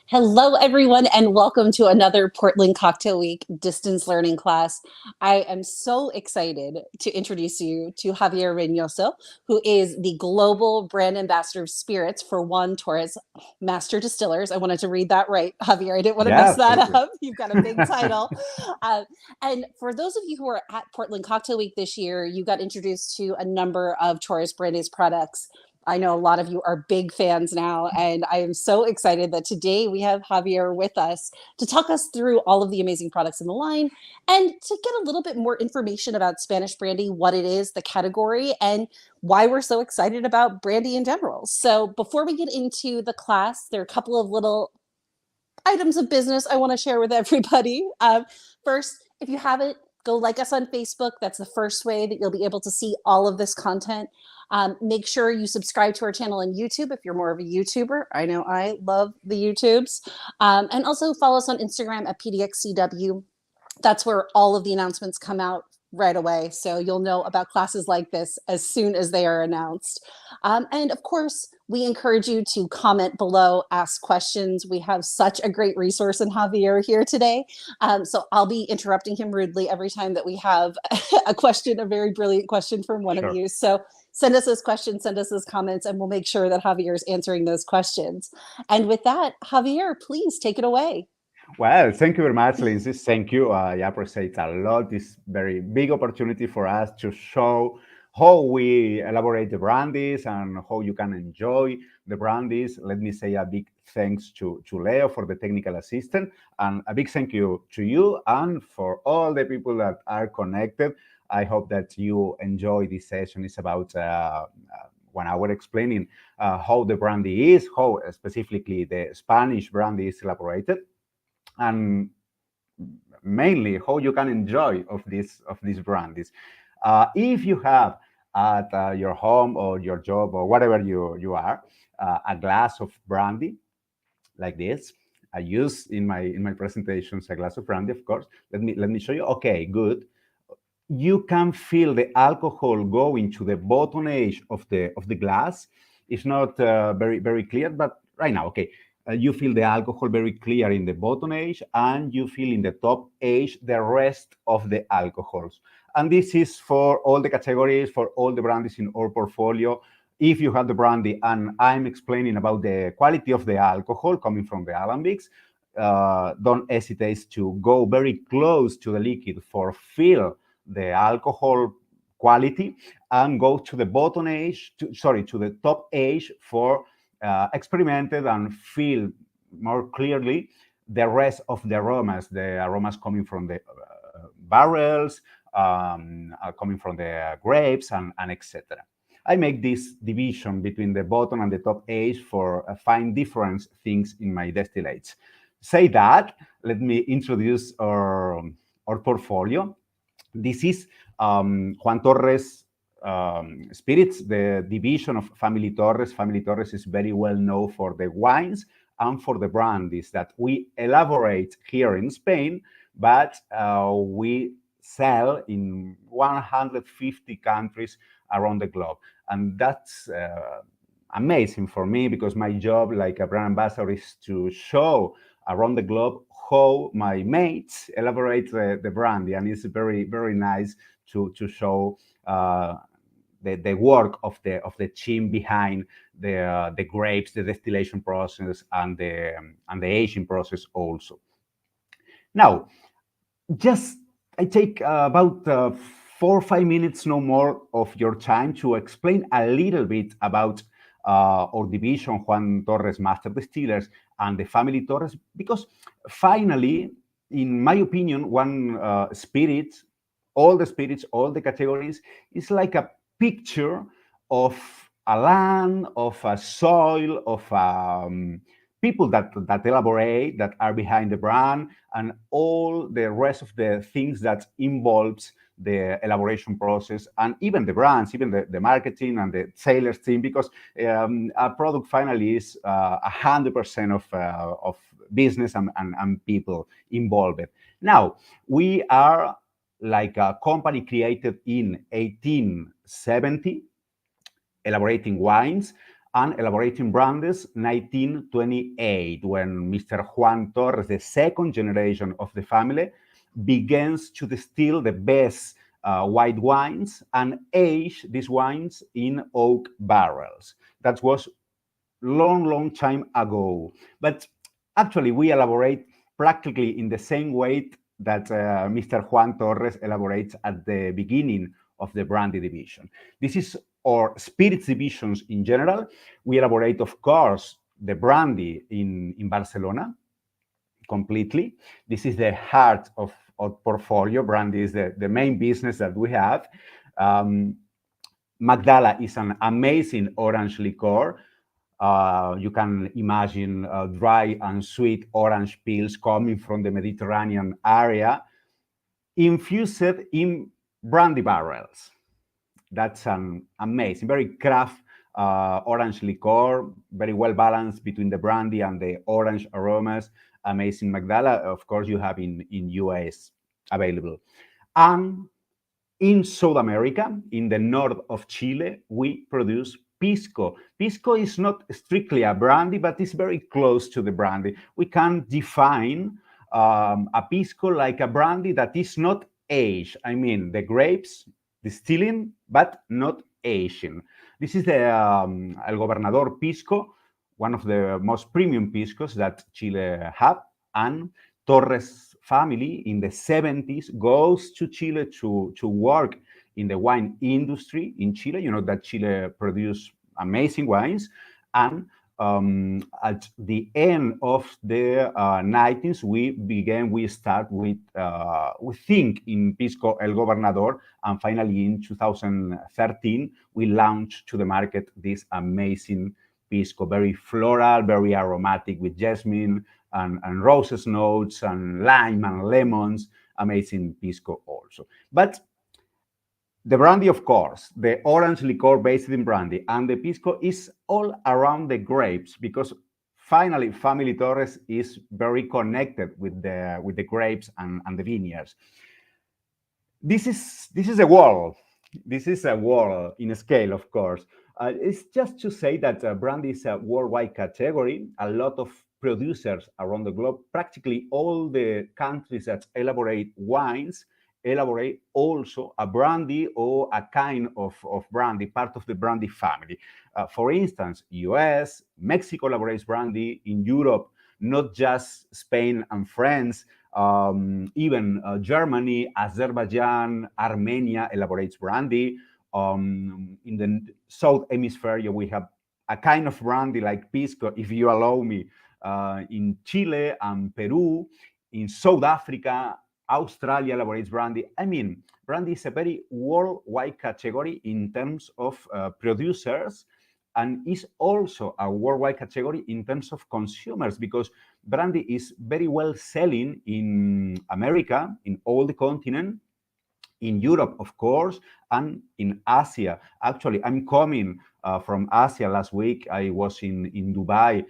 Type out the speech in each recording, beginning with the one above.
Hello, everyone, and welcome to another Portland Cocktail Week distance learning class. I am so excited to introduce you to Javier Reynoso, who is the Global Brand Ambassador of Spirits for Juan Torres Master Distillers. I wanted to read that right, Javier. I didn't want to Yeah, mess that absolutely. up. You've got a big title. Uh, and for those of you who are at Portland Cocktail Week this year, you got introduced to a number of Torres Brandy's products. I know a lot of you are big fans now, and I am so excited that today we have Javier with us to talk us through all of the amazing products in the line and to get a little bit more information about Spanish brandy, what it is, the category, and why we're so excited about brandy in general. So before we get into the class, there are a couple of little items of business I want to share with everybody. First, if you haven't, go like us on Facebook. That's the first way that you'll be able to see all of this content. Make sure you subscribe to our channel on YouTube if you're more of a YouTuber. I know I love the YouTubes. And also follow us on Instagram at PDXCW. That's where all of the announcements come out right away. So you'll know about classes like this as soon as they are announced. And of course, we encourage you to comment below, ask questions. We have such a great resource in Javier here today. So I'll be interrupting him rudely every time that we have a question, a very brilliant question from one of Sure. you. So send us those questions, send us those comments, and we'll make sure that Javier is answering those questions. And with that, Javier, please take it away. Well, thank you very much, Lindsay. Thank you. I appreciate a lot this very big opportunity for us to show how we elaborate the brandies and how you can enjoy the brandies. Let me say a big thanks to Leo for the technical assistant, and a big thank you to you and for all the people that are connected. I hope that you enjoy this session. It's about 1 hour explaining how the brandy is, how specifically the Spanish brandy is elaborated, and mainly how you can enjoy of these brandies. If you have at your home or your job or whatever you are a glass of brandy like this, I use in my presentations a glass of brandy, of course. Let me show you. Okay, good. You can feel the alcohol going to the bottom edge of the glass. It's not very clear, but right now, okay. You feel the alcohol very clear in the bottom edge, and you feel in the top edge the rest of the alcohols. And this is for all the categories, for all the brandies in our portfolio. If you have the brandy, and I'm explaining about the quality of the alcohol coming from the alambics, don't hesitate to go very close to the liquid for feel the alcohol quality, and go to the bottom edge, to the top edge for experimented and feel more clearly the rest of the aromas coming from the barrels, coming from the grapes, and etc. I make this division between the bottom and the top edge for find different things in my distillates. Say that, let me introduce our portfolio. This is Juan Torres Spirits, the division of Family Torres. Family Torres is very well known for the wines and for the brandies that we elaborate here in Spain, but we sell in 150 countries around the globe. And that's amazing for me, because my job like a brand ambassador is to show around the globe how my mates elaborate the brandy, and it's very nice to show the work of the team behind the grapes, the distillation process, and the aging process also. Now, just I take about 4 or 5 minutes, no more, of your time to explain a little bit about our division, Juan Torres Master Distillers, and the Family Torres, because finally, in my opinion, one spirit, all the categories, is like a picture of a land, of a soil, of people that elaborate, that are behind the brand, and all the rest of the things that involves the elaboration process, and even the brands, even the marketing and the sales team, because a product finally is 100% of business and people involved. Now, we are like a company created in 1870, elaborating wines. and elaborating brandies 1928, when Mr. Juan Torres, the second generation of the family, begins to distill the best white wines and age these wines in oak barrels. That was long time ago. But actually, we elaborate practically in the same way that Mr. Juan Torres elaborates at the beginning of the brandy division. This is our spirits divisions in general. We elaborate, of course, the brandy in Barcelona completely. This is the heart of our portfolio. Brandy is the main business that we have. Magdala is an amazing orange liqueur. You can imagine dry and sweet orange peels coming from the Mediterranean area, infused in brandy barrels. That's an amazing, very craft orange liqueur, very well balanced between the brandy and the orange aromas. Amazing Magdala, of course, you have in US available. And in South America, in the north of Chile, we produce pisco. Pisco is not strictly a brandy, but it's very close to the brandy. We can define a pisco like a brandy that is not aged. I mean, the grapes distilling, but not aging. This is the El Gobernador Pisco, one of the most premium piscos that Chile have, and Torres family in the 70s goes to Chile to work in the wine industry in Chile. You know that Chile produce amazing wines. And at the end of the 90s, we start with, we think in Pisco El Gobernador, and finally in 2013, we launched to the market this amazing Pisco, very floral, very aromatic with jasmine and roses notes and lime and lemons, amazing Pisco also. But the brandy, of course, the orange liqueur based in brandy, and the pisco is all around the grapes, because finally, Family Torres is very connected with the grapes and the vineyards. This is a wall. This is a wall in a scale, of course. It's just to say that brandy is a worldwide category. A lot of producers around the globe, practically all the countries that elaborate wines, elaborate also a brandy or a kind of brandy, part of the brandy family. For instance, US, Mexico elaborates brandy. In Europe, not just Spain and France, even Germany, Azerbaijan, Armenia elaborates brandy. In the South Hemisphere, we have a kind of brandy like pisco, if you allow me, in Chile and Peru. In South Africa, Australia elaborates brandy. I mean, brandy is a very worldwide category in terms of producers, and is also a worldwide category in terms of consumers, because brandy is very well selling in America, in all the continent, in Europe, of course, and in Asia. Actually, I'm coming from Asia. Last week, I was in Dubai,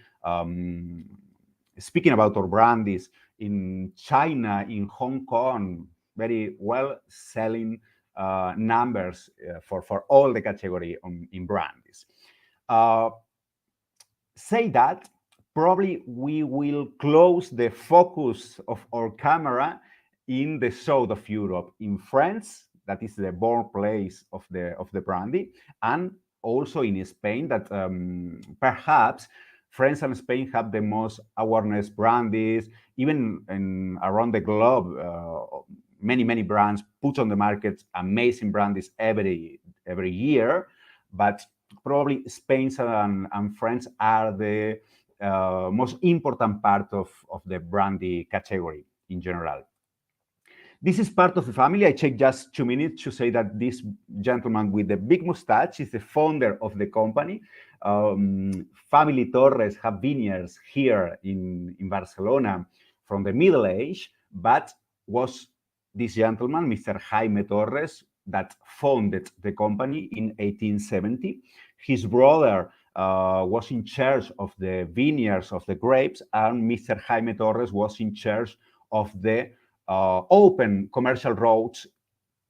speaking about our brandies. In China, in Hong Kong, very well selling numbers for all the category in brandies. Say that, probably we will close the focus of our camera in the south of Europe, in France, that is the birthplace of the brandy, and also in Spain, that perhaps France and Spain have the most awareness brandies. Even around the globe, many brands put on the market amazing brandies every year, but probably Spain and France are the most important part of the brandy category in general. This is part of the family. I checked just 2 minutes to say that this gentleman with the big mustache is the founder of the company. Family Torres have vineyards here in Barcelona from the Middle Age, but was this gentleman, Mr. Jaime Torres, that founded the company in 1870. His brother was in charge of the vineyards of the grapes, and Mr. Jaime Torres was in charge of the open commercial roads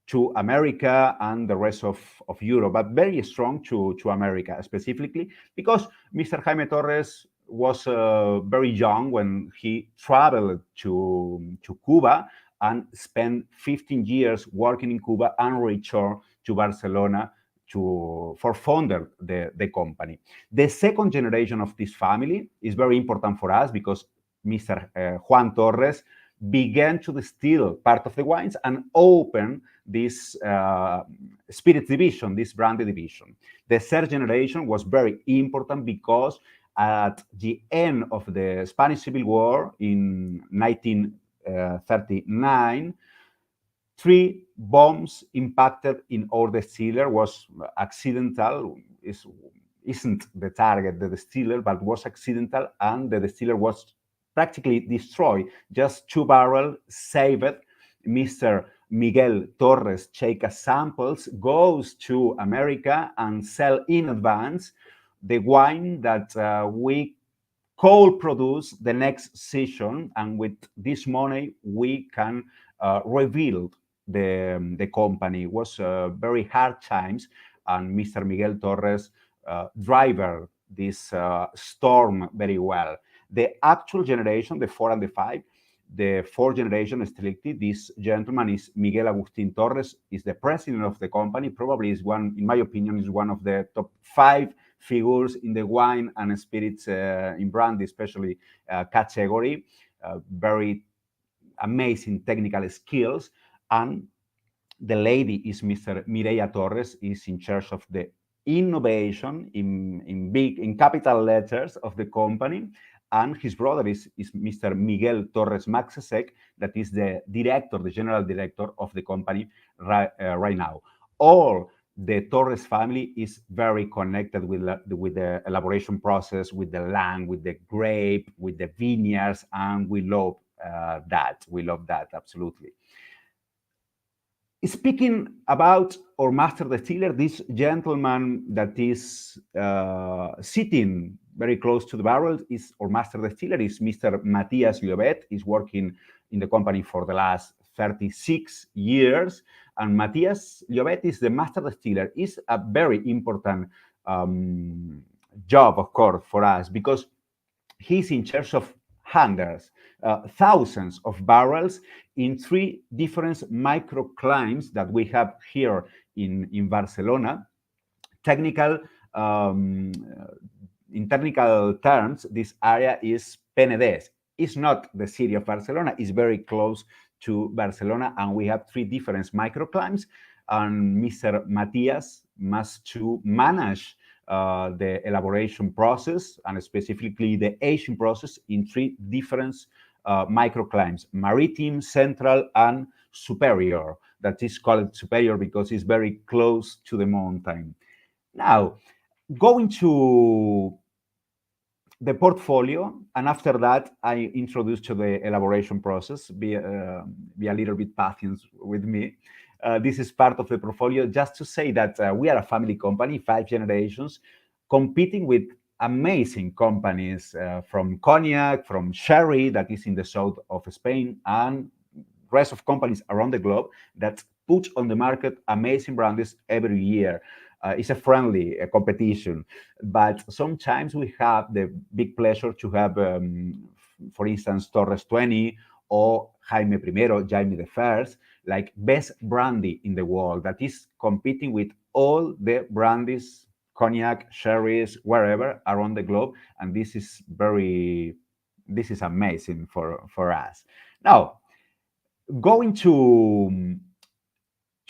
to America and the rest of Europe, but very strong to America specifically, because Mr. Jaime Torres was very young when he traveled to Cuba and spent 15 years working in Cuba and returned to Barcelona for founder the company. The second generation of this family is very important for us because Mr. Juan Torres began to distill part of the wines and open this spirits division, this brandy division. The third generation was very important because at the end of the Spanish Civil War in 1939, 3 bombs impacted in our distiller. Was accidental, isn't the target, the distiller, but was accidental, and the distiller was practically destroyed. Just 2 barrels saved. Mr. Miguel Torres take samples, goes to America and sell in advance the wine that we co-produce the next season, and with this money we can rebuild the company. It was very hard times, and Mr. Miguel Torres driver this storm very well. The actual generation, the 4 and the 5, the 4th generation strictly, this gentleman is Miguel Agustin Torres, is the president of the company. Probably is one, in my opinion, is one of the top 5 figures in the wine and spirits in brandy, especially category. Very amazing technical skills. And the lady is Mr. Mireia Torres, is in charge of the innovation in capital letters of the company. And his brother is Mr. Miguel Torres Master, that is the director, the general director of the company right now. All the Torres family is very connected with the elaboration process, with the land, with the grape, with the vineyards, and we love that. We love that, absolutely. Speaking about our master distiller, this gentleman that is sitting very close to the barrel is our master distiller, is Mr. Matias Llobet. He's working in the company for the last 36 years. And Matias Llobet is the master distiller. It's a very important job, of course, for us, because he's in charge of hundreds, thousands of barrels in 3 different microclimes that we have here in Barcelona. In technical terms, this area is Penedès. It's not the city of Barcelona. It's very close to Barcelona, and we have 3 different microclimes. And Mr. Matias must to manage the elaboration process, and specifically the aging process, in 3 different microclimes: Maritime, Central, and Superior. That is called Superior because it's very close to the mountain. Now, going to the portfolio, and after that, I introduce to the elaboration process. Be a little bit patient with me. This is part of the portfolio, just to say that we are a family company, 5 generations, competing with amazing companies from cognac, from sherry, that is in the south of Spain, and rest of companies around the globe that put on the market amazing brands every year. It's a friendly competition, but sometimes we have the big pleasure to have, for instance, Torres 20 or Jaime I, like best brandy in the world, that is competing with all the brandies, cognac, sherries, wherever around the globe, and this is amazing for us. Now, going to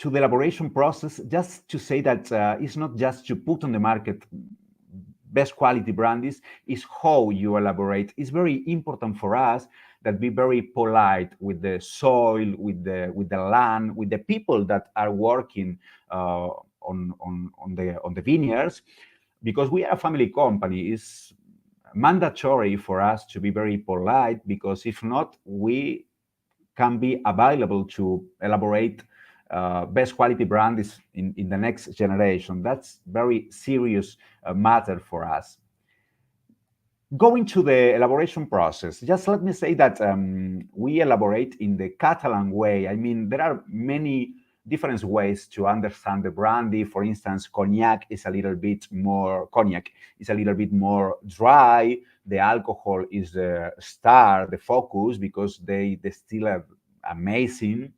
the elaboration process, just to say that it's not just to put on the market best quality brandies, is how you elaborate. It's very important for us that be very polite with the soil, with the land, with the people that are working on the vineyards, because we are a family company. It's mandatory for us to be very polite, because if not, we can be available to elaborate best quality brands in the next generation. That's very serious matter for us. Going to the elaboration process, just let me say that we elaborate in the Catalan way. I mean, there are many different ways to understand the brandy. For instance, cognac is a little bit more dry. The alcohol is the star, the focus, because they still have amazing.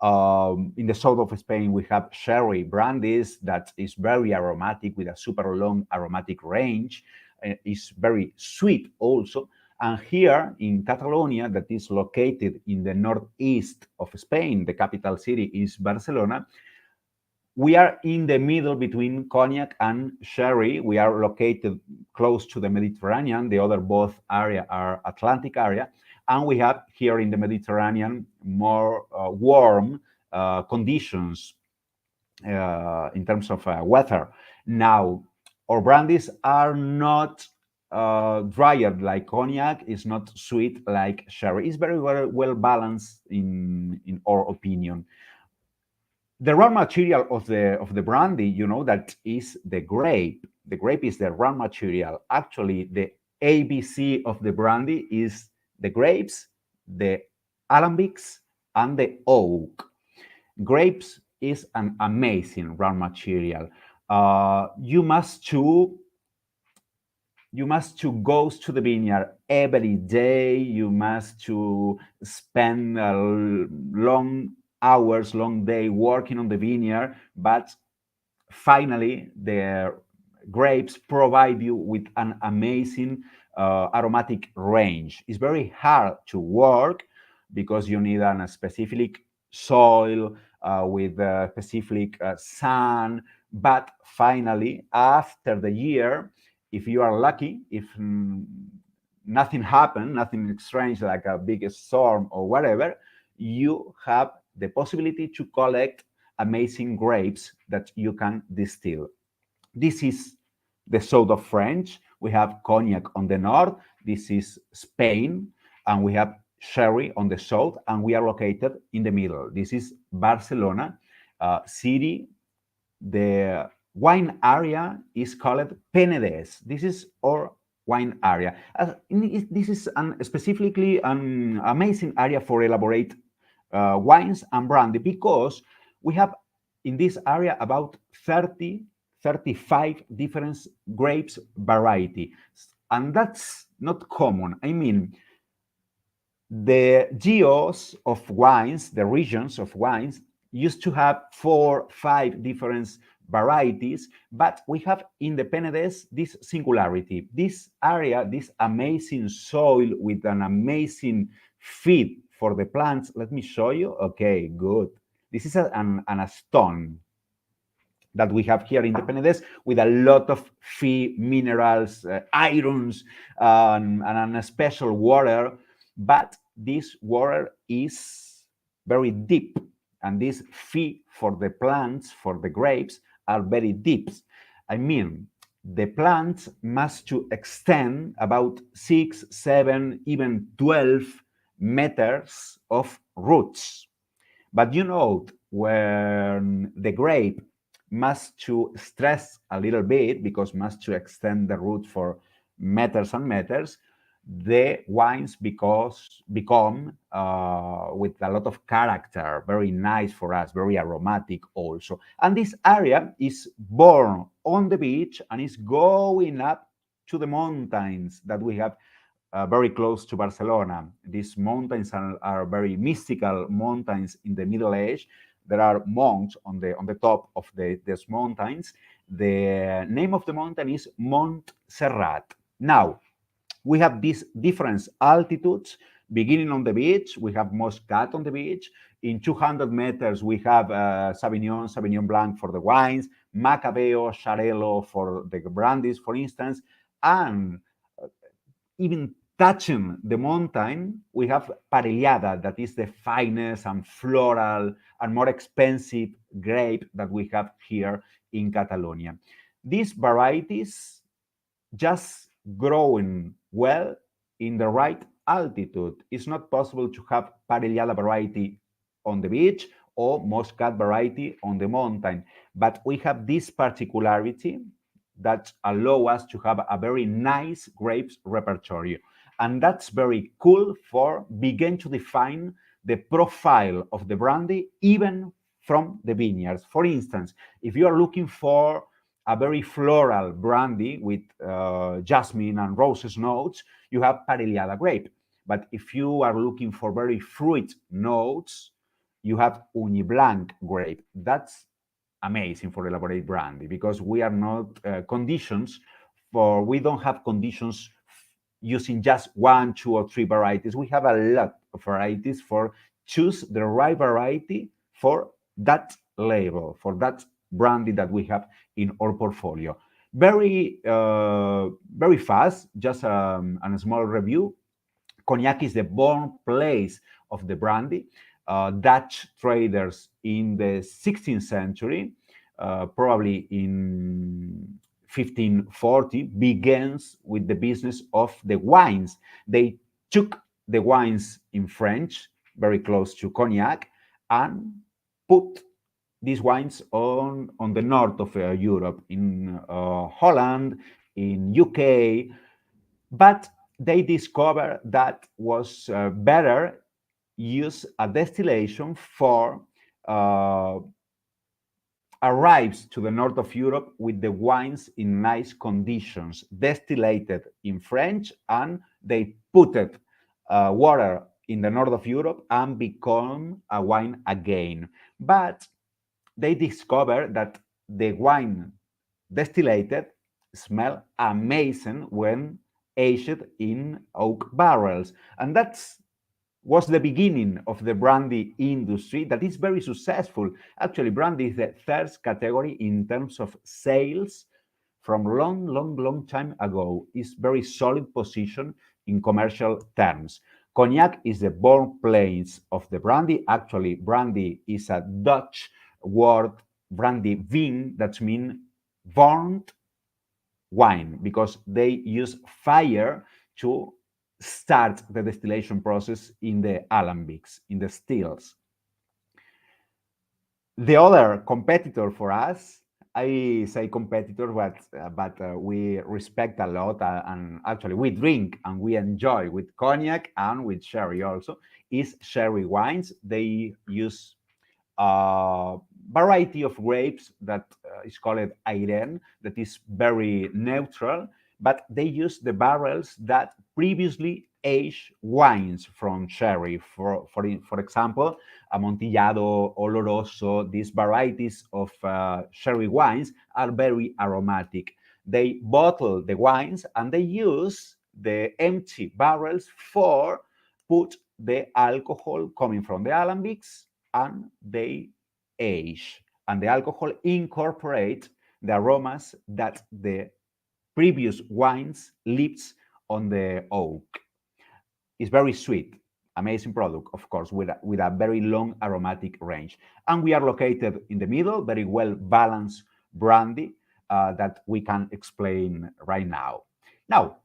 In the south of Spain, we have sherry brandies that is very aromatic with a super long aromatic range. It's very sweet also. And here in Catalonia, that is located in the northeast of Spain, the capital city is Barcelona. We are in the middle between cognac and sherry. We are located close to the Mediterranean. The other both area are Atlantic area. And we have here in the Mediterranean more warm conditions in terms of weather. Now, our brandies are not drier like cognac, is not sweet like sherry. It's very well balanced in our opinion. The raw material of the brandy, that is the grape. The grape is the raw material. Actually, the ABC of the brandy is the grapes, the alambics, and the oak. Grapes is an amazing raw material. You must to go to the vineyard every day. You must to spend long hours, long day working on the vineyard, but finally the grapes provide you with an amazing aromatic range. It's very hard to work because you need a specific soil with a specific sun, but finally after the year, if you are lucky, if nothing happened, nothing strange like a big storm or whatever, you have the possibility to collect amazing grapes that you can distill. This is the south of France. We have cognac on the north. This is Spain, and we have sherry on the south, and we are located in the middle. This is Barcelona city. The wine area is called Penedès. This is our wine area. This is specifically an amazing area for elaborate wines and brandy, because we have in this area about 35 different grapes variety, and that's not common. I mean, the geos of wines, the regions of wines, used to have 4-5 different varieties, but we have in the Penedès this singularity, this area, this amazing soil with an amazing feed for the plants. Let me show you. Okay, good. This is a stone that we have here in the Penedès with a lot of feed, minerals, irons, and a special water. But this water is very deep, and this feed for the plants, for the grapes, are very deep. I mean, the plants must to extend about 6, 7, even 12 meters of roots. But when the grape must to stress a little bit, because must to extend the root for meters and meters, the wines become with a lot of character, very nice for us, very aromatic also. And this area is born on the beach and is going up to the mountains that we have very close to Barcelona. These mountains are very mystical mountains in the Middle Age. There are monks on the top of these mountains. The name of the mountain is Montserrat. Now, we have these different altitudes. Beginning on the beach, we have Muscat on the beach. In 200 meters, we have Sauvignon Blanc for the wines, Macabeo, Xarel·lo for the brandies, for instance. And even touching the mountain, we have Parellada, that is the finest and floral and more expensive grape that we have here in Catalonia. These varieties just growing well in the right altitude. It's not possible to have Parellada variety on the beach or Muscat variety on the mountain, but we have this particularity that allow us to have a very nice grapes repertoire. And that's very cool for begin to define the profile of the brandy, even from the vineyards. For instance, if you are looking for a very floral brandy with jasmine and roses notes, you have Parellada grape. But if you are looking for very fruit notes, you have Uni Blanc grape. That's amazing for elaborate brandy because we are not we don't have conditions using just one, two, or three varieties. We have a lot of varieties for choose the right variety for that label, for that brandy that we have in our portfolio. Very fast, just a small review. Cognac is the birthplace of the brandy. Dutch traders in the 16th century, probably in 1540, begins with the business of the wines. They took the wines in French, very close to cognac, and put these wines on the north of Europe, in Holland, in UK, but they discovered that was better use a distillation for uh, arrives to the north of Europe with the wines in nice conditions, distillated in French, and they put it water in the north of Europe and become a wine again. But they discovered that the wine distillated smell amazing when aged in oak barrels. And that's was the beginning of the brandy industry that is very successful. Actually, brandy is the third category in terms of sales from long time ago. It's very solid position in commercial terms. Cognac is the birthplace of the brandy. Actually, brandy is a Dutch word, brandy vin, that means burnt wine, because they use fire to start the distillation process in the alambics, in the stills. The other competitor for us, I say competitor, but we respect a lot, and actually we drink and we enjoy with cognac and with sherry also, is sherry wines. They use a variety of grapes that is called Airen, that is very neutral, but they use the barrels that previously aged wines from sherry. For example, Amontillado, Oloroso, these varieties of sherry wines are very aromatic. They bottle the wines and they use the empty barrels for put the alcohol coming from the alambics, and they age. And the alcohol incorporate the aromas that the previous wines leaves on the oak. It's very sweet, amazing product, of course, with a very long aromatic range. And we are located in the middle, very well balanced brandy that we can explain right now. Now,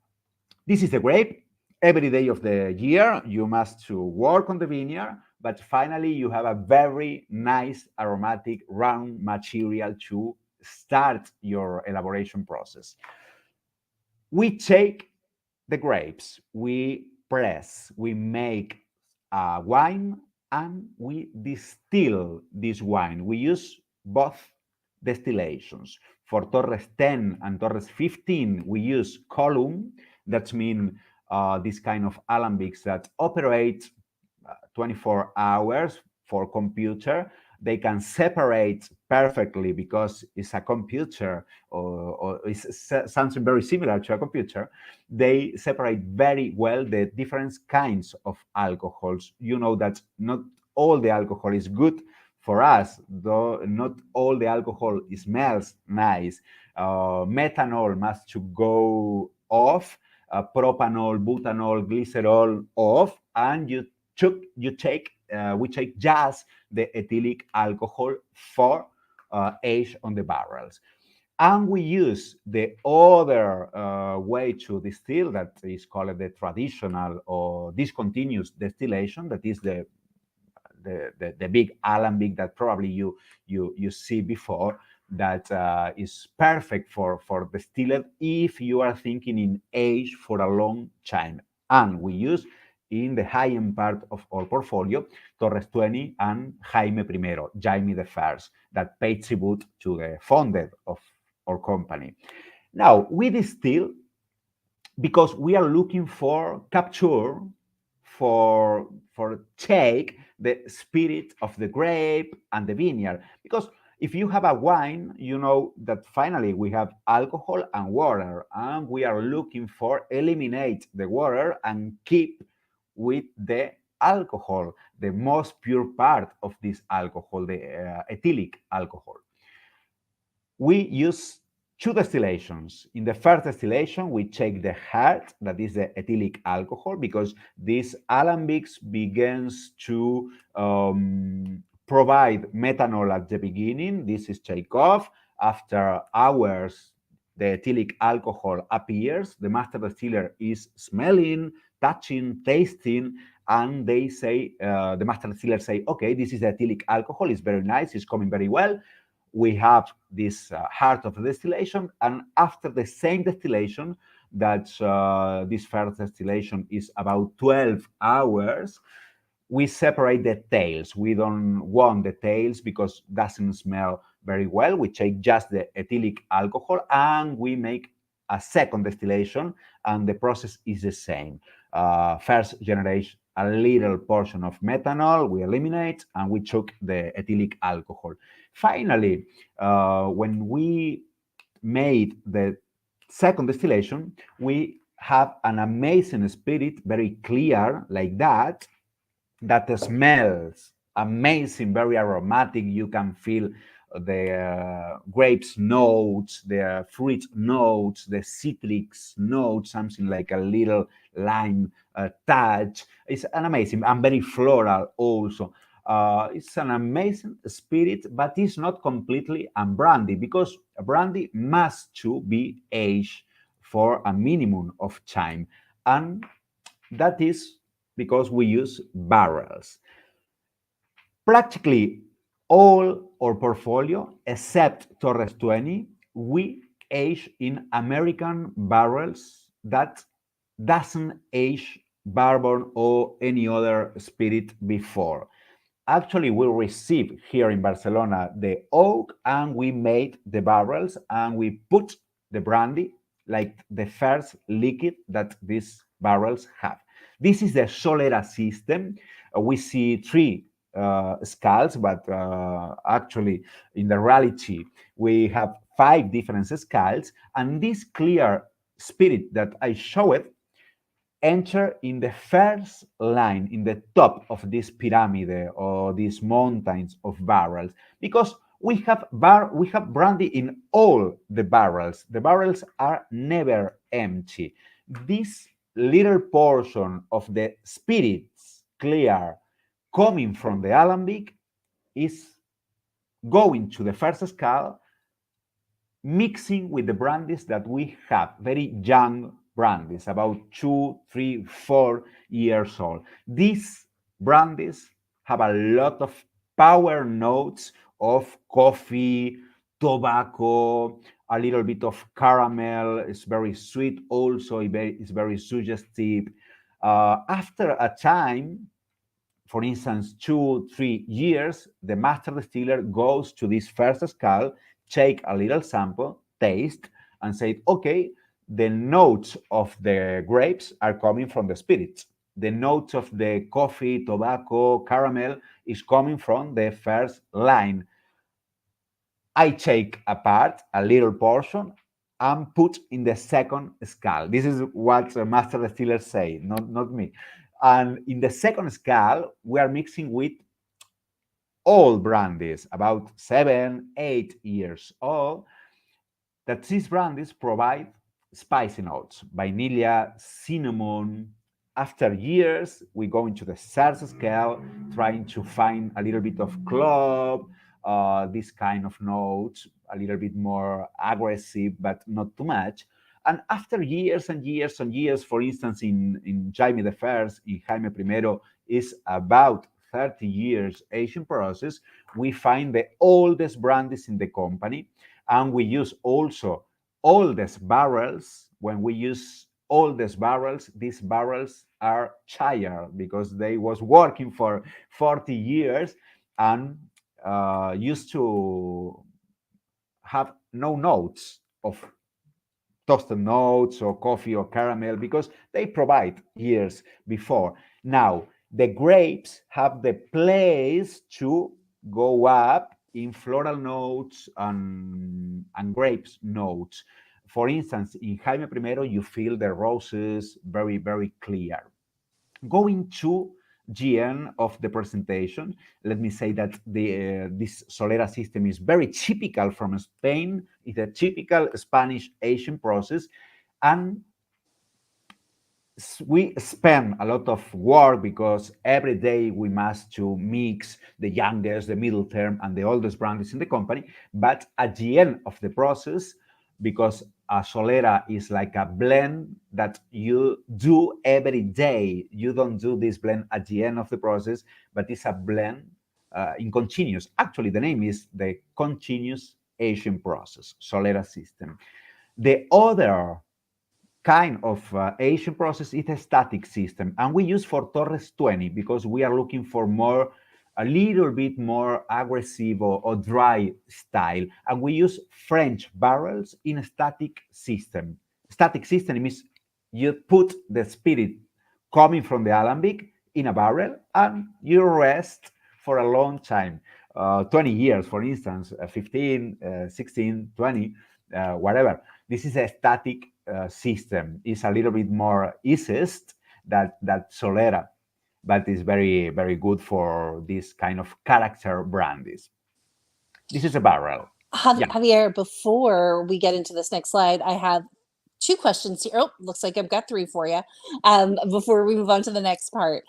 this is the grape. Every day of the year, you must to work on the vineyard, but finally you have a very nice aromatic round material to start your elaboration process. We take the grapes, we press, we make a wine, and we distill this wine. We use both distillations. For Torres 10 and Torres 15, we use column. That means this kind of alambics that operate 24 hours for computer. They can separate perfectly because it's a computer, or it's something very similar to a computer. They separate very well the different kinds of alcohols. You know that not all the alcohol is good for us, though not all the alcohol smells nice. Methanol must to go off, propanol, butanol, glycerol off, and we take just the ethylic alcohol for age on the barrels. And we use the other way to distill, that is called the traditional or discontinuous distillation, that is the big alembic that probably you see before, that is perfect for distilled if you are thinking in age for a long time. And we use in the high-end part of our portfolio, Torres 20 and Jaime Primero, Jaime the First, that paid tribute to the founder of our company. Now, we distill because we are looking for capture, for take the spirit of the grape and the vineyard. Because if you have a wine, you know that finally we have alcohol and water, and we are looking for eliminate the water and keep with the alcohol, the most pure part of this alcohol, the ethylic alcohol. We use two distillations. In the first distillation, we check the heart, that is the ethylic alcohol, because this alambics begins to provide methanol at the beginning. This is checked off. After hours, the ethylic alcohol appears. The master distiller is smelling, touching, tasting, and they say, the master distiller say, okay, this is the ethylic alcohol. It's very nice. It's coming very well. We have this heart of the distillation, and after the same distillation, that this first distillation is about 12 hours, we separate the tails. We don't want the tails because it doesn't smell very well. We take just the ethylic alcohol and we make a second distillation, and the process is the same. First generation, a little portion of methanol, we eliminate, and we took the ethylic alcohol. Finally, when we made the second distillation, we have an amazing spirit, very clear like that smells amazing, very aromatic. You can feel the grapes notes, the fruit notes, the citrus notes, something like a little lime touch. It's an amazing and very floral also. It's an amazing spirit, but it's not completely unbrandy, because a brandy must to be aged for a minimum of time, and that is because we use barrels. Practically all our portfolio, except Torres 20, we age in American barrels that doesn't age bourbon or any other spirit before. Actually, we received here in Barcelona the oak, and we made the barrels, and we put the brandy like the first liquid that these barrels have. This is the Solera system. We see three scales, but actually, in the reality, we have 5 different scales, and this clear spirit that I showed enter in the first line, in the top of this pyramid or these mountains of barrels, because we have brandy in all the barrels. The barrels are never empty. This little portion of the spirits clear coming from the alembic is going to the first scale, mixing with the brandies that we have, very young brandies, about 2, 3, 4 years old. These brandies have a lot of power notes of coffee, tobacco, a little bit of caramel. It's very sweet also. It's very suggestive. After a time, for instance, 2, 3 years, the master distiller goes to this first scale, take a little sample, taste, and say, okay, the notes of the grapes are coming from the spirits. The notes of the coffee, tobacco, caramel is coming from the first line. I take apart a little portion and put in the second scale. This is what the master distillers say, not me. And in the second scale, we are mixing with old brandies, about 7, 8 years old, that these brandies provide spicy notes, vanilla, cinnamon. After years, we go into the third scale, trying to find a little bit of clove, this kind of notes, a little bit more aggressive, but not too much. And after years and years and years, for instance, in Jaime the First, in Jaime Primero, is about 30 years aging process, we find the oldest brandies in the company, and we use also oldest barrels. When we use oldest barrels, these barrels are tired because they was working for 40 years and used to have no notes of toasted notes or coffee or caramel because they provide years before. Now, the grapes have the place to go up in floral notes and grapes notes. For instance, in Jaime Primero, you feel the roses very, very clear. Going to GN of the presentation, let me say that this Solera system is very typical from Spain. It's a typical Spanish Asian process, and we spend a lot of work because every day we must to mix the youngest, the middle term, and the oldest brandies in the company. But at the end of the process, because a Solera is like a blend that you do every day. You don't do this blend at the end of the process, but it's a blend in continuous. Actually, the name is the continuous Asian process, Solera system. The other kind of Asian process is a static system, and we use for Torres 20 because we are looking for a little bit more aggressive or dry style, and we use French barrels in a static system. Static system means you put the spirit coming from the alembic in a barrel and you rest for a long time, 20 years, for instance, 15, 16, 20, whatever. This is a static system. It's a little bit more easiest that Solera, but it's very, very good for this kind of character brandies. This is a barrel. Javier, before we get into this next slide, I have two questions here. Oh, looks like I've got three for you. Before we move on to the next part.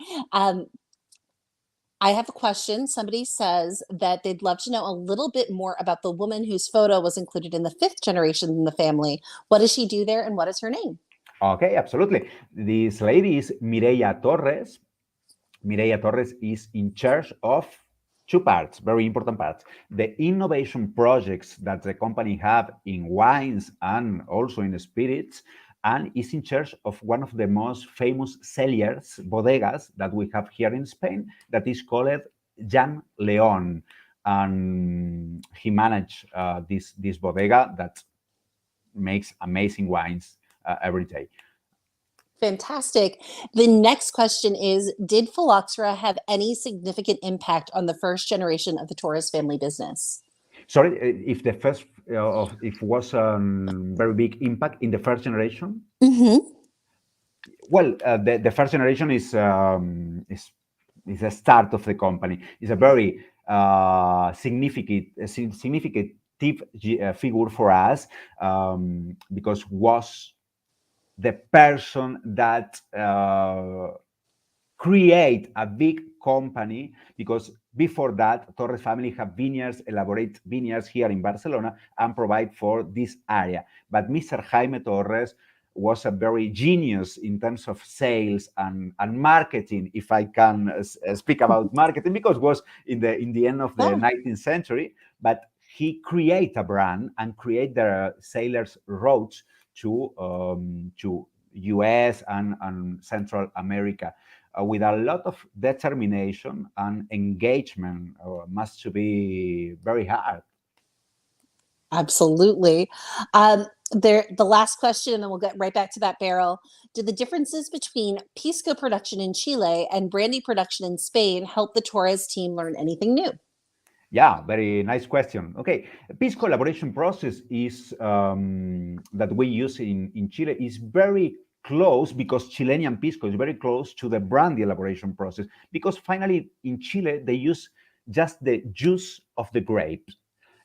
I have a question. Somebody says that they'd love to know a little bit more about the woman whose photo was included in the 5th generation in the family. What does she do there and what is her name? Okay, absolutely. This lady is Mireia Torres. Mireia Torres is in charge of two parts, very important parts. The innovation projects that the company have in wines and also in spirits, and is in charge of one of the most famous cellars, bodegas, that we have here in Spain, that is called Jan Leon. And he managed this bodega that makes amazing wines every day. Fantastic. The next question is, did phylloxera have any significant impact on the first generation of the Torres family business? Sorry, if the first, if was a very big impact in the first generation? Mm-hmm. Well, the first generation is the start of the company. It's a very significant figure for us because was the person that create a big company, because before that, Torres family have vineyards, elaborate vineyards here in Barcelona and provide for this area. But Mr. Jaime Torres was a very genius in terms of sales and marketing, if I can speak about marketing, because it was in the end of the 19th century, but he create a brand and create the sailors' routes to US and Central America. With a lot of determination and engagement, must to be very hard. Absolutely. The last question, and then we'll get right back to that barrel. Did the differences between Pisco production in Chile and brandy production in Spain help the Torres team learn anything new? Yeah, very nice question. Okay, Pisco elaboration process is that we use in Chile is very close, because Chilean Pisco is very close to the brandy elaboration process, because finally in Chile they use just the juice of the grapes.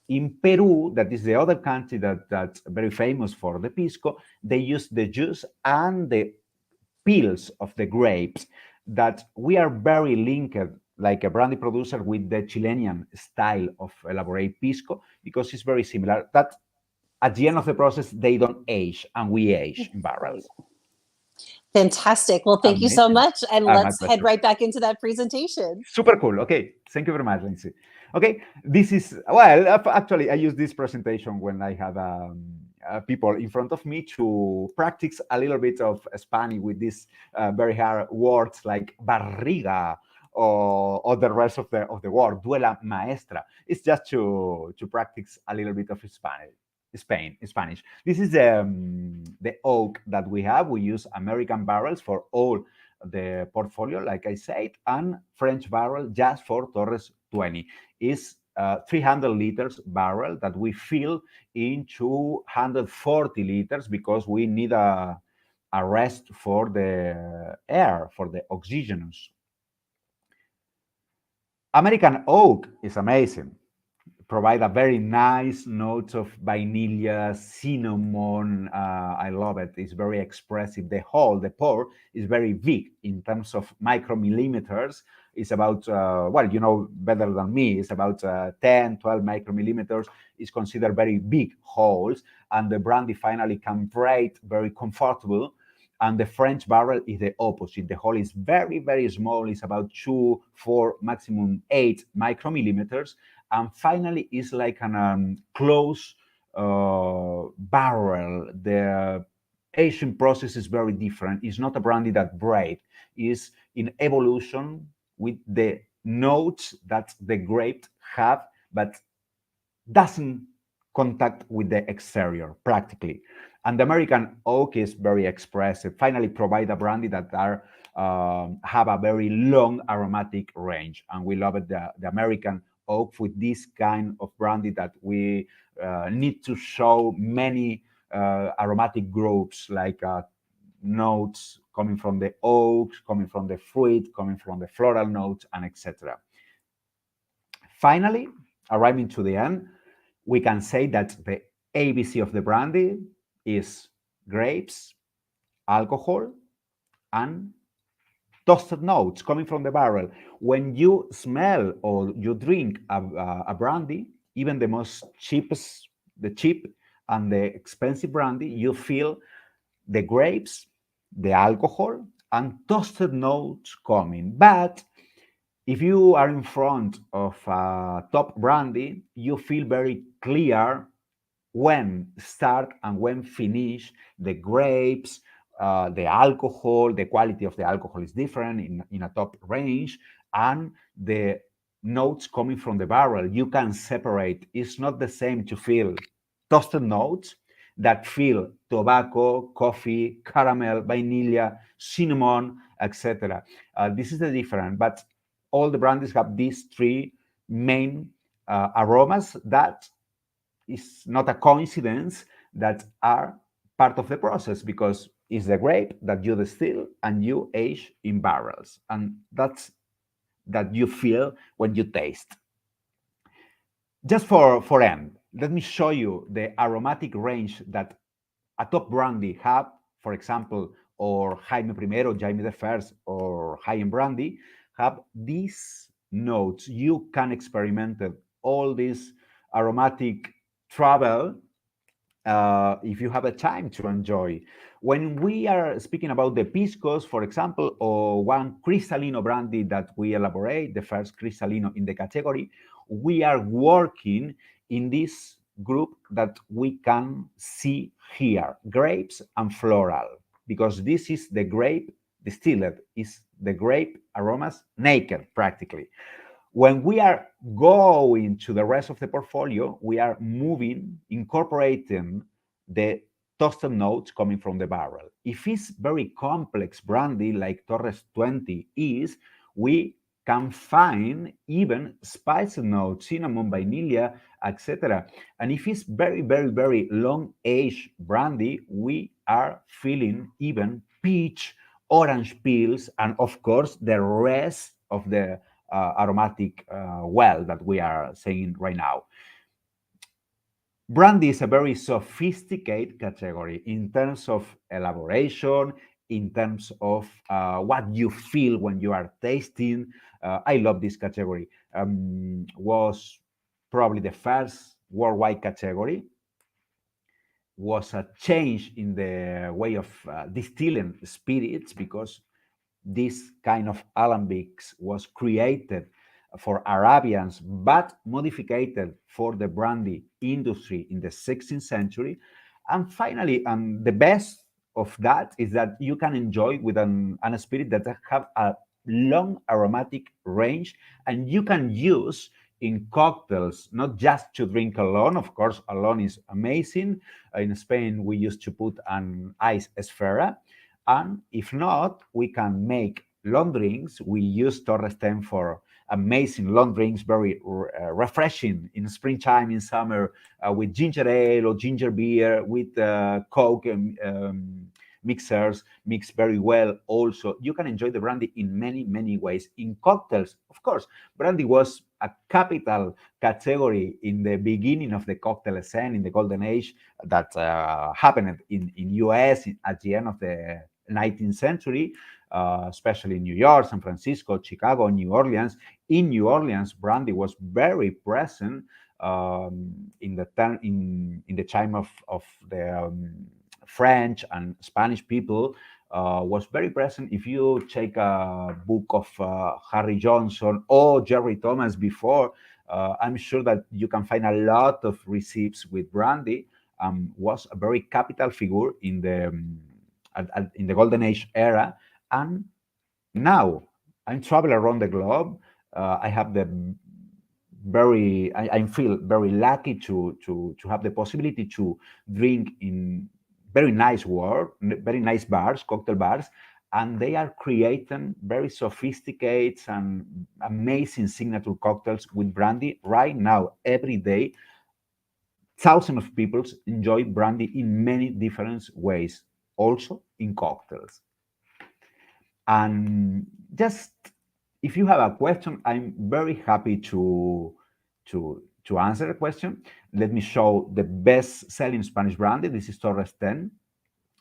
In Peru, that is the other country that's very famous for the Pisco, they use the juice and the peels of the grapes, that we are very linked like a brandy producer with the Chilean style of elaborate Pisco, because it's very similar. That at the end of the process, they don't age, and we age in barrels. Fantastic. Well, thank you so much. And let's head right back into that presentation. Super cool. Okay. Thank you very much, Lindsay. Okay. This is, well, actually, I use this presentation when I have people in front of me to practice a little bit of Spanish with these very hard words like barriga or the rest of the word, duela maestra. It's just to practice a little bit of Spanish. This is the oak that we have. We use American barrels for all the portfolio, like I said, and French barrel just for Torres 20. Is 300 liters barrel that we fill in 240 liters because we need a rest for the air, for the oxygenous. American oak is amazing. Provide a very nice note of vanilla, cinnamon. I love it. It's very expressive. The pore is very big in terms of micromillimeters. It's about, well, you know better than me, it's about 10, 12 micromillimeters. It's considered very big holes. And the brandy finally can breathe very comfortable. And the French barrel is the opposite. The hole is very, very small. It's about 2, 4, maximum 8 micromillimeters. And finally, it's like an closed barrel. The aging process is very different. It's not a brandy that breaks. It's in evolution with the notes that the grape have, but doesn't contact with the exterior practically. And the American oak is very expressive. Finally, provide a brandy that have a very long aromatic range, and we love it. The American oak with this kind of brandy that we need to show many aromatic groups like notes coming from the oaks, coming from the fruit, coming from the floral notes, and etc. Finally, arriving to the end, we can say that the ABC of the brandy is grapes, alcohol, and toasted notes coming from the barrel. When you smell or you drink a brandy, even the most cheapest, the cheap and the expensive brandy, you feel the grapes, the alcohol, and toasted notes coming. But if you are in front of a top brandy, you feel very clear when start and when finish the grapes, the alcohol. The quality of the alcohol is different in a top range, and the notes coming from the barrel, you can separate. It's not the same to feel toasted notes that feel tobacco, coffee, caramel, vanilla, cinnamon, etc. This is the difference, but all the brandies have these three main aromas that is not a coincidence, that are part of the process, because it's the grape that you distill and you age in barrels, and that's that you feel when you taste. Just for end, let me show you the aromatic range that a top brandy have, for example, or Jaime Primero, Jaime the First, or high-end brandy have these notes. You can experiment all this aromatic travel if you have a time to enjoy. When we are speaking about the piscos, for example, or one Cristalino brandy that we elaborate, the first Cristalino in the category, we are working in this group that we can see here, grapes and floral, because this is the grape distilled, is the grape aromas naked practically. When we are going to the rest of the portfolio, we are moving, incorporating the toasted notes coming from the barrel. If it's very complex brandy like Torres 20 is, we can find even spice notes, cinnamon, vanilla, etc. And if it's very, very, very long aged brandy, we are feeling even peach, orange peels, and of course the rest of the aromatic well that we are saying right now. Brandy is a very sophisticated category in terms of elaboration, in terms of what you feel when you are tasting. I love this category. Was probably the first worldwide category. Was a change in the way of distilling spirits, because this kind of alembics was created for Arabians, but modified for the brandy industry in the 16th century. And finally, the best of that is that you can enjoy with an spirit that have a long aromatic range, and you can use in cocktails, not just to drink alone. Of course, alone is amazing. In Spain, we used to put an ice esfera, and if not, we can make long drinks. We use Torres 10 for amazing long drinks, very refreshing in springtime, in summer, with ginger ale or ginger beer, with Coke mixers, mix very well. Also, you can enjoy the brandy in many, many ways. In cocktails, of course, brandy was a capital category in the beginning of the cocktail scene in the golden age that happened in US at the end of the 19th century, especially in New York, San Francisco, Chicago, New Orleans. In New Orleans, brandy was very present in the time of the French and Spanish people. Was very present. If you take a book of Harry Johnson or Jerry Thomas before, I'm sure that you can find a lot of receipts with brandy. Was a very capital figure in the golden age era, and now I'm traveling around the globe. I have the I feel very lucky to have the possibility to drink in very nice world, very nice bars, cocktail bars, and they are creating very sophisticated and amazing signature cocktails with brandy right now. Every day, thousands of people enjoy brandy in many different ways, also in cocktails. And just if you have a question, I'm very happy to answer a question. Let me show the best-selling Spanish brandy. This is Torres 10.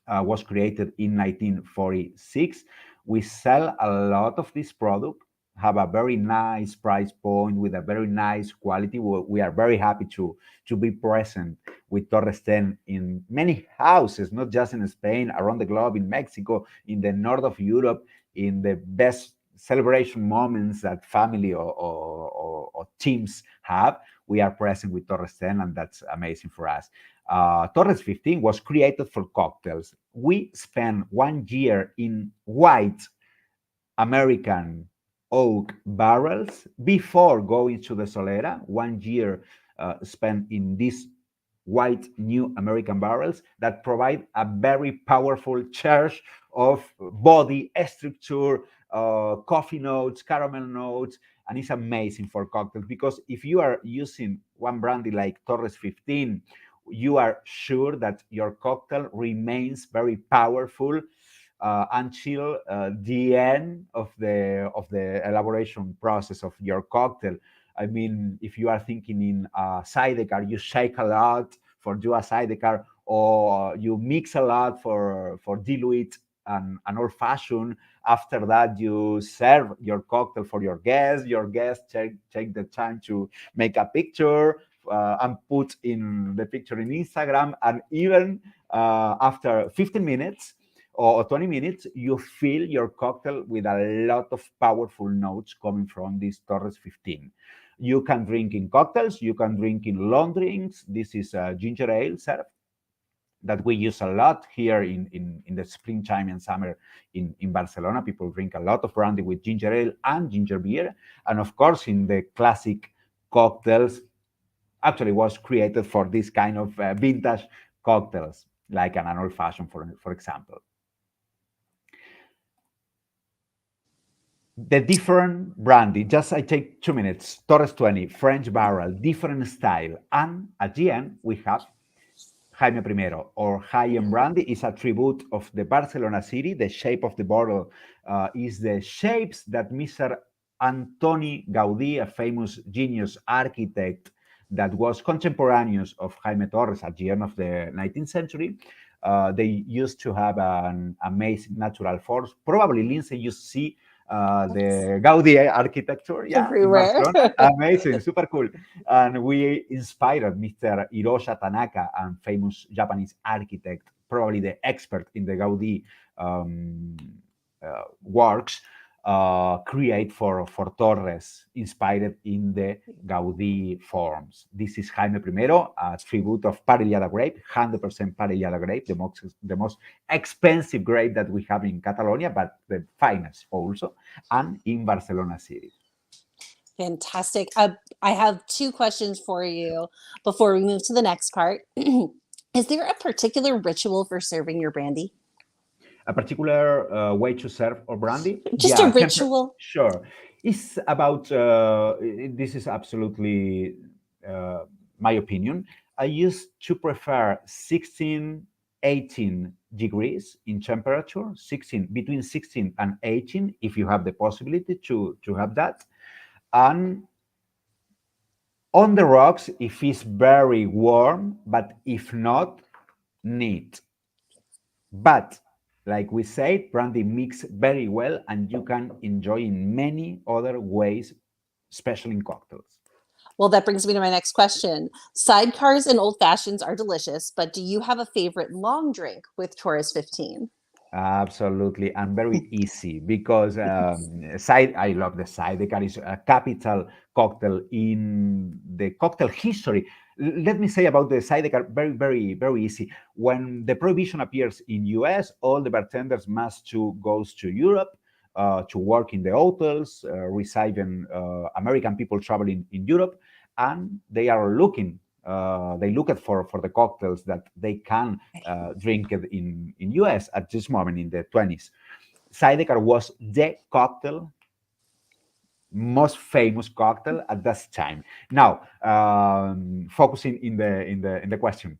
Was created in 1946. We sell a lot of this product, have a very nice price point with a very nice quality. We are very happy to be present with Torres 10 in many houses, not just in Spain, around the globe, in Mexico, in the north of Europe, in the best celebration moments that family or teams have. We are present with Torres 10, and that's amazing for us. Torres 15 was created for cocktails. We spent 1 year in white American oak barrels before going to the Solera. 1 year spent in these white new American barrels that provide a very powerful charge of body structure, coffee notes, caramel notes, and it's amazing for cocktails because if you are using one brandy like Torres 15, you are sure that your cocktail remains very powerful until the end of the elaboration process of your cocktail. I mean, if you are thinking in a sidecar, you shake a lot for do a sidecar, or you mix a lot for dilute an old fashioned. After that, you serve your cocktail for your guests. Your guests take the time to make a picture and put in the picture in Instagram. And even after 15 minutes or 20 minutes, you fill your cocktail with a lot of powerful notes coming from this Torres 15. You can drink in cocktails, you can drink in long drinks. This is ginger ale served that we use a lot here in the springtime and summer in Barcelona. People drink a lot of brandy with ginger ale and ginger beer. And of course, in the classic cocktails, actually was created for this kind of vintage cocktails, like an old fashioned, for example. The different brandy, just I take 2 minutes, Torres 20, French barrel, different style. And at the end, we have Jaime Primero, or high-end brandy, is a tribute of the Barcelona city. The shape of the bottle is the shapes that Mr. Antoni Gaudí, a famous genius architect that was contemporaneous of Jaime Torres at the end of the 19th century. They used to have an amazing natural force. Probably, Lindsay, you see the Gaudi architecture, yeah, in Everywhere. Barcelona. Amazing, super cool. And we inspired Mr. Hiroshi Tanaka, a famous Japanese architect, probably the expert in the Gaudi works. create for Torres, inspired in the Gaudí forms. This is Jaime Primero, a tribute of Parellada grape, 100% Parellada grape, the most expensive grape that we have in Catalonia, but the finest also, and in Barcelona city. Fantastic. I have two questions for you before we move to the next part. Is there a particular ritual for serving your brandy? A particular way to serve or brandy? Just a ritual? Sure. It's about, this is absolutely my opinion. I used to prefer 16, 18 degrees in temperature, between 16 and 18, if you have the possibility to have that. And on the rocks, if it's very warm, but if not, neat. But like we said, brandy mix very well, and you can enjoy in many other ways, especially in cocktails. Well, that brings me to my next question. Sidecars and old fashions are delicious, but do you have a favorite long drink with Taurus 15? Absolutely, and very easy because I love the sidecar. Is a capital cocktail in the cocktail history. Let me say about the sidecar, very easy. When the prohibition appears in US, all the bartenders must to goes to Europe to work in the hotels, receiving American people traveling in Europe, and they are looking. They look at for the cocktails that they can drink it in US at this moment in the 20s. Sidecar was the cocktail, most famous cocktail at that time. Now, focusing in the question,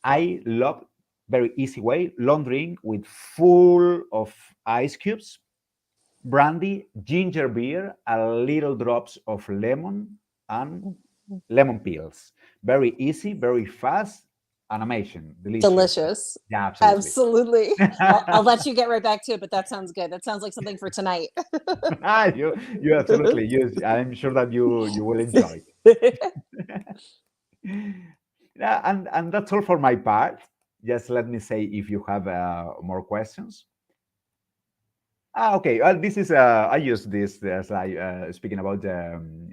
I love very easy way long drink with full of ice cubes, brandy, ginger beer, a little drops of lemon, and lemon peels. Very easy, very fast, and amazing, Delicious. Yeah, absolutely. Absolutely. I'll let you get right back to it, but that sounds good. That sounds like something for tonight. you absolutely use. I'm sure that you will enjoy. Yeah, and that's all for my part. Just let me say if you have more questions. Okay. This is I use this as I speaking about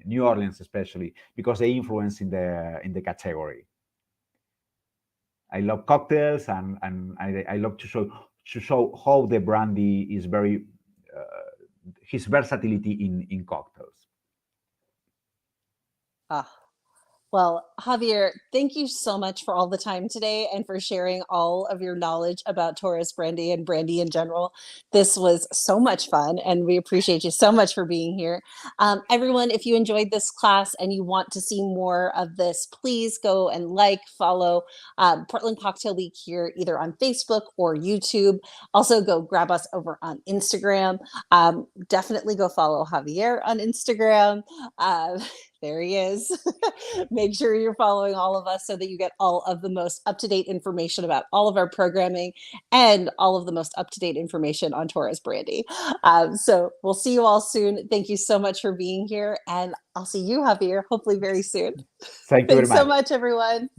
New Orleans, especially because they influence in the category. I love cocktails, and I love to show how the brandy is very his versatility in cocktails. Ah, well, Javier, thank you so much for all the time today and for sharing all of your knowledge about Taurus brandy and brandy in general. This was so much fun, and we appreciate you so much for being here. Everyone, if you enjoyed this class and you want to see more of this, please go and follow Portland Cocktail Week here, either on Facebook or YouTube. Also, go grab us over on Instagram. Definitely go follow Javier on Instagram. There he is. Make sure you're following all of us so that you get all of the most up-to-date information about all of our programming and all of the most up-to-date information on Taurus Brandy. So we'll see you all soon. Thank you so much for being here, and I'll see you, Javier, hopefully very soon. Thank you very Thanks so much. much, everyone.